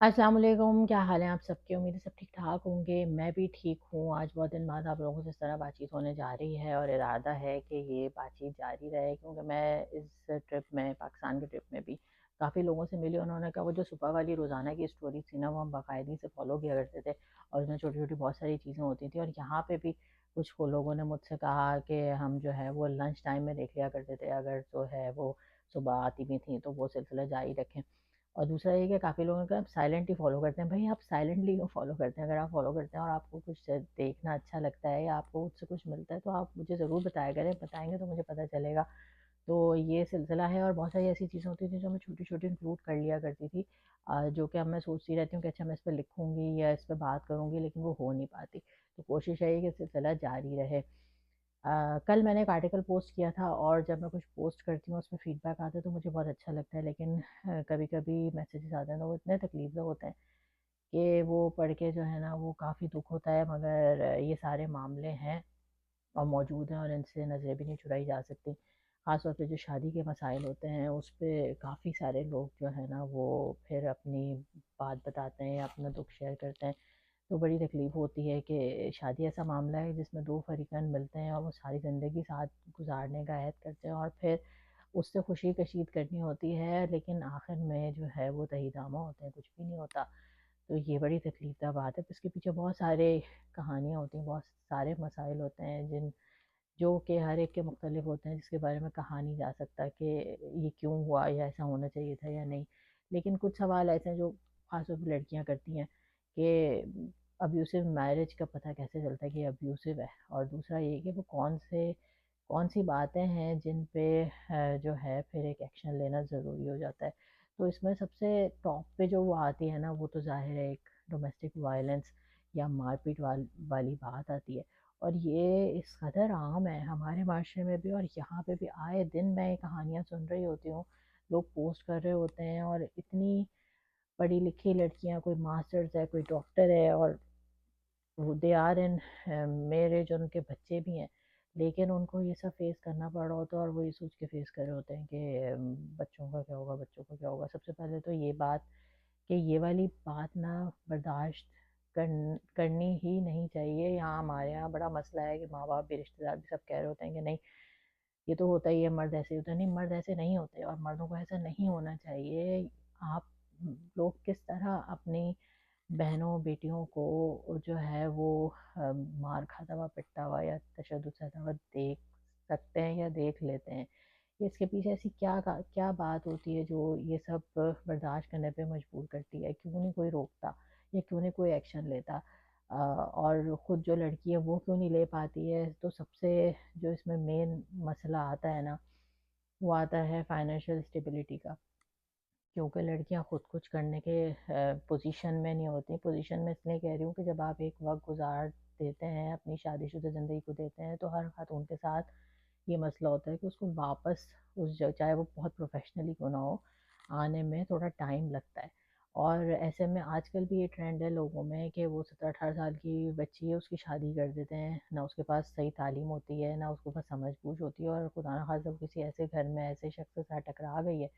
अस्सलाम वालेकुम, क्या हाल है आप सबके? उम्मीद है सब ठीक ठाक होंगे। मैं भी ठीक हूँ। आज बहुत दिन बाद आप लोगों से इस तरह बातचीत होने जा रही है और इरादा है कि ये बातचीत जारी रहे, क्योंकि मैं इस ट्रिप में, पाकिस्तान के ट्रिप में भी काफ़ी लोगों से मिली। उन्होंने कहा वो जो सुबह वाली रोज़ाना की स्टोरी थी ना, वो हम बाकायदगी से फॉलो किया करते थे और उसमें छोटी छोटी बहुत सारी चीज़ें होती थी। और यहाँ पे भी कुछ वो लोगों ने मुझसे कहा कि हम जो है वो लंच टाइम में देख लिया करते थे, अगर जो है वो सुबह आती भी थी तो वो सिलसिला जारी रखें। और दूसरा ये कि काफ़ी लोगों का आप साइलेंटली फ़ॉलो करते हैं। भाई आप साइलेंटली क्यों फ़ॉलो करते हैं? अगर आप फ़ॉलो करते हैं और आपको कुछ देखना अच्छा लगता है या आपको उससे कुछ मिलता है तो आप मुझे ज़रूर बताया करें, बताएंगे तो मुझे पता चलेगा। तो ये सिलसिला है और बहुत सारी ऐसी चीज़ें होती थी जो मैं छोटी छोटी इंक्लूड कर लिया करती थी, जो कि अब मैं सोचती रहती हूँ कि अच्छा मैं इस पर लिखूँगी या इस पर बात करूँगी, लेकिन वो हो नहीं पाती। तो कोशिश है कि सिलसिला जारी रहे। कल मैंने एक आर्टिकल पोस्ट किया था और जब मैं कुछ पोस्ट करती हूँ उसमें फ़ीडबैक आता है तो मुझे बहुत अच्छा लगता है, लेकिन कभी कभी मैसेजेस आते हैं तो वो इतने तकलीफ़ होते हैं कि वो पढ़ के जो है ना वो काफ़ी दुख होता है। मगर ये सारे मामले हैं और मौजूद हैं और इनसे नज़रें भी नहीं चुराई जा सकती। ख़ास तौर पे जो शादी के मसाइल होते हैं उस पे काफ़ी सारे लोग जो है ना वो फिर अपनी बात बताते हैं या अपना दुख शेयर करते हैं। तो बड़ी तकलीफ़ होती है कि शादी ऐसा मामला है जिसमें दो फरीकैन मिलते हैं और वो सारी ज़िंदगी साथ गुजारने का अहद करते हैं और फिर उससे खुशी कशीद करनी होती है, लेकिन आखिर में जो है वो तही-दामा होते हैं, कुछ भी नहीं होता। तो ये बड़ी तकलीफ़दा बात है। इसके पीछे बहुत सारे कहानियाँ होती हैं, बहुत सारे मसाइल होते हैं जो कि हर एक के मुख्तलिफ होते हैं, जिसके बारे में कहा नहीं जा सकता कि ये क्यों हुआ या ऐसा होना चाहिए था या नहीं। लेकिन कुछ सवाल ऐसे हैं जो ख़ास तौर पे लड़कियाँ करती हैं कि अब्यूसिव मैरिज का पता कैसे चलता है कि अब्यूसिव है, और दूसरा ये कि वो कौन सी बातें हैं जिन पे जो है फिर एक एक्शन लेना ज़रूरी हो जाता है। तो इसमें सबसे टॉप पे जो वो आती है ना, वो तो ज़ाहिर है एक डोमेस्टिक वायलेंस या मारपीट वाली बात आती है। और ये इस कदर आम है हमारे माशरे में भी, और यहाँ पे भी आए दिन मैं ये कहानियाँ सुन रही होती हूँ। लोग पोस्ट कर रहे होते हैं और इतनी पढ़ी लिखी लड़कियाँ, कोई मास्टर्स है, कोई डॉक्टर है, और दे आर इन मैरिज और उनके बच्चे भी हैं, लेकिन उनको ये सब फेस करना पड़ रहा होता है और वो ये सोच के फेस कर रहे होते हैं कि बच्चों का क्या होगा, बच्चों का क्या होगा। सबसे पहले तो ये बात कि ये वाली बात ना बर्दाश्त करनी ही नहीं चाहिए। यहाँ हमारे यहाँ बड़ा मसला है कि माँ बाप भी, रिश्तेदार भी सब कह रहे होते हैं कि नहीं, ये तो होता ही है, मर्द ऐसे होता है। नहीं, मर्द ऐसे नहीं होते और मर्दों को ऐसा नहीं होना चाहिए। आप लोग किस तरह अपनी बहनों बेटियों को जो है वो मार खाता हुआ, पिटता हुआ या तशद्दुद सहता हुआ देख सकते हैं या देख लेते हैं। इसके पीछे ऐसी क्या बात होती है जो ये सब बर्दाश्त करने पे मजबूर करती है? क्यों नहीं कोई रोकता या क्यों नहीं कोई एक्शन लेता? और ख़ुद जो लड़की है वो क्यों नहीं ले पाती है? तो सबसे जो इसमें मेन मसला आता है ना, वो आता है फाइनेंशियल स्टेबिलिटी का। क्योंकि लड़कियां खुद कुछ करने के पोजीशन में नहीं होती। पोजीशन में इसलिए कह रही हूँ कि जब आप एक वक्त गुजार देते हैं, अपनी शादीशुदा ज़िंदगी को देते हैं, तो हर खातून के साथ ये मसला होता है कि उसको वापस उस जगह, चाहे वो बहुत प्रोफेशनली क्यों ना हो, आने में थोड़ा टाइम लगता है। और ऐसे में आजकल भी ये ट्रेंड है लोगों में कि वो 17-18 साल की बच्ची है, उसकी शादी कर देते हैं। ना उसके पास सही तालीम होती है, ना उसके पास समझ बूझ होती है, और खुदा ना खास्ता वो किसी ऐसे घर में ऐसे शख्स के साथ टकरा गई है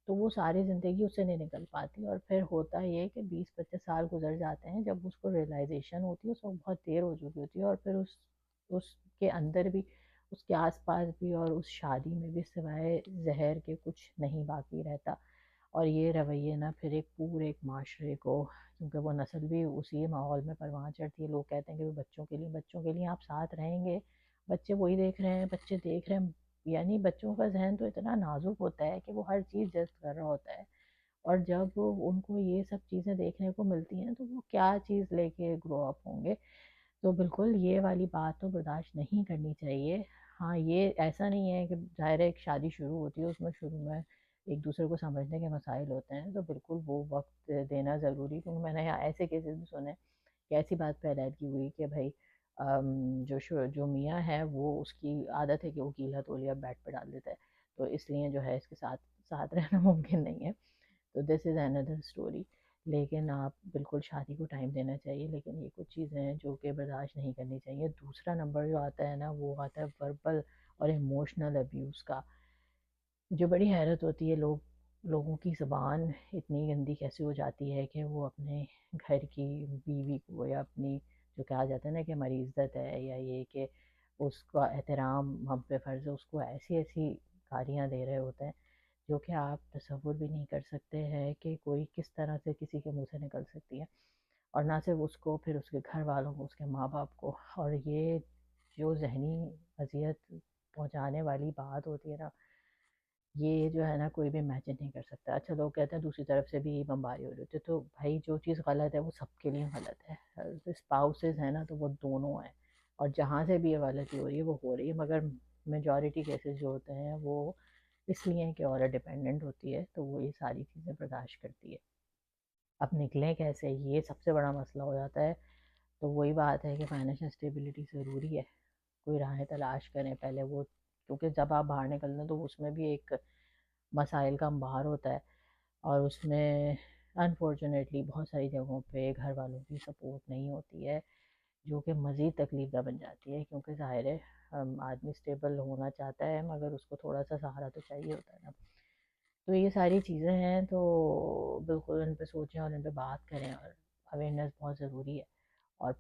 तो वो सारी ज़िंदगी उससे नहीं निकल पाती। और फिर होता ये कि 20-25 साल गुजर जाते हैं, जब उसको रियलाइजेशन होती है उस वक्त बहुत देर हो चुकी होती है, और फिर उसके अंदर भी, उसके आसपास भी और उस शादी में भी सिवाय जहर के कुछ नहीं बाकी रहता। और ये रवैये ना फिर एक पूरे एक माशरे को, क्योंकि वो नस्ल भी उसी माहौल में परवान चढ़ती है। लोग कहते हैं कि वो बच्चों के लिए आप साथ रहेंगे, बच्चे वही देख रहे हैं, बच्चे देख रहे हैं। यानी बच्चों का जहन तो इतना नाजुक होता है कि वो हर चीज़ जज कर रहा होता है, और जब उनको ये सब चीज़ें देखने को मिलती हैं तो वो क्या चीज़ लेके ग्रो अप होंगे। तो बिल्कुल ये वाली बात तो बर्दाश्त नहीं करनी चाहिए। हाँ, ये ऐसा नहीं है कि ज़ाहिर है एक शादी शुरू होती है, उसमें शुरू में एक दूसरे को समझने के मसाइल होते हैं, तो बिल्कुल वो वक्त देना ज़रूरी। क्योंकि मैंने यहाँ ऐसे केसेस भी सुने कि ऐसी बात पे अदायदगी हुई कि भाई जो मियाँ है वो, उसकी आदत है कि वो गीला तौलिया बेड पे डाल देता है, तो इसलिए जो है इसके साथ साथ रहना मुमकिन नहीं है। तो दिस इज़ अनदर स्टोरी। लेकिन आप बिल्कुल शादी को टाइम देना चाहिए, लेकिन ये कुछ चीज़ें हैं जो कि बर्दाश्त नहीं करनी चाहिए। दूसरा नंबर जो आता है ना, वो आता है वर्बल और इमोशनल अब्यूज़ का, जो बड़ी हैरत होती है। लोग لوگوں کی زبان اتنی گندی کیسے ہو جاتی ہے کہ وہ اپنے گھر کی بیوی کو یا اپنی، جو کہا جاتا ہے نا کہ ہماری عزت ہے، یا یہ کہ اس کا احترام ہم پہ فرض ہے، اس کو ایسی ایسی گالیاں دے رہے ہوتے ہیں جو کہ آپ تصور بھی نہیں کر سکتے ہیں کہ کوئی کس طرح سے کسی کے منہ سے نکل سکتی ہے۔ اور نہ صرف اس کو، پھر اس کے گھر والوں کو، اس کے ماں باپ کو، اور یہ جو ذہنی اذیت پہنچانے والی بات ہوتی ہے نا، یہ جو ہے نا کوئی بھی امیجن نہیں کر سکتا۔ اچھا لوگ کہتے ہیں دوسری طرف سے بھی بمباری ہو رہی ہوتی ہے، تو بھائی جو چیز غلط ہے وہ سب کے لیے غلط ہے۔ اسپاؤسز ہیں نا تو وہ دونوں ہیں، اور جہاں سے بھی یہ غلطی ہو رہی ہے وہ ہو رہی ہے، مگر میجورٹی کیسز جو ہوتے ہیں وہ اس لیے کہ عورت ڈپینڈنٹ ہوتی ہے تو وہ یہ ساری چیزیں برداشت کرتی ہے۔ اب نکلیں کیسے، یہ سب سے بڑا مسئلہ ہو جاتا ہے۔ تو وہی بات ہے کہ فائنینشیل اسٹیبلٹی ضروری ہے، کوئی راہیں تلاش کریں پہلے وہ، کیونکہ جب آپ باہر نکلتے ہیں تو اس میں بھی ایک مسائل کا انبار ہوتا ہے، اور اس میں انفارچونیٹلی بہت ساری جگہوں پہ گھر والوں کی سپورٹ نہیں ہوتی ہے، جو کہ مزید تکلیف دہ بن جاتی ہے، کیونکہ ظاہر ہے آدمی اسٹیبل ہونا چاہتا ہے مگر اس کو تھوڑا سا سہارا تو چاہیے ہوتا ہے نا۔ تو یہ ساری چیزیں ہیں، تو بالکل ان پہ سوچیں اور ان پہ بات کریں، اور اویئرنیس بہت ضروری ہے، اور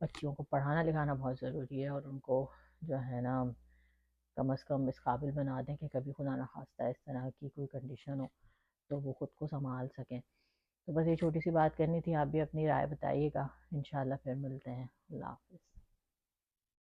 بچیوں کو پڑھانا لکھانا بہت ضروری ہے، اور ان کو جو ہے نا کم از کم اس قابل بنا دیں کہ کبھی خدا نخواستہ اس طرح کی کوئی کنڈیشن ہو تو وہ خود کو سنبھال سکیں۔ تو بس یہ چھوٹی سی بات کرنی تھی، آپ بھی اپنی رائے بتائیے گا، انشاءاللہ پھر ملتے ہیں۔ اللہ حافظ۔